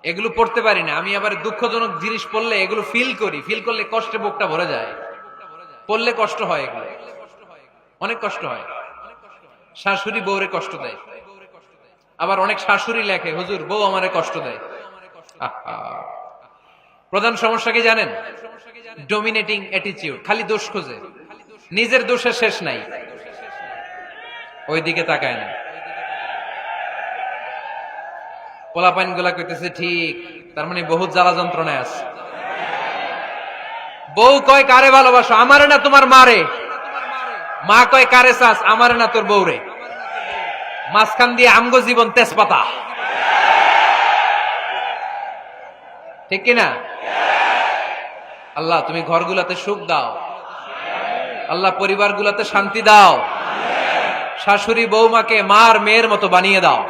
এগুলো পড়তে পারি না আমি, আবার দুঃখজনক জিনিস পড়লে এগুলো ফিল করি, ফিল করলে কষ্টে বুকটা ভরে যায়, পড়লে কষ্ট হয়, এগুলো অনেক কষ্ট হয়। শাশুড়ি বউরে কষ্ট দেয়, আবার অনেক শাশুড়ি লেখে হুজুর বউ আমারে কষ্ট দেয়। আহা! প্রধান সমস্যা কি জানেন? ডমিনেটিং অ্যাটিটিউড, খালি দোষ খোঁজে, নিজের দোষের শেষ নাই, ওইদিকে তাকায় না। পোলাপাইন গুলা কইতেছে ঠিক, তার মানে বহুত জ্বালা যন্ত্রণায় আছে। বউ কয় কারে ভালোবাসো, আমারে না তোমার মারে। মা কয় কারে চাস, আমারে না তোর বউরে। মাঝখান দিয়ে আমগো জীবন তেজপাতা, ঠিক কিনা? আল্লাহ তুমি ঘরগুলাতে সুখ দাও, আল্লাহ পরিবারগুলাতে শান্তি দাও, শাশুড়ি বৌমাকে মার মেয়ের মতো বানিয়ে দাও।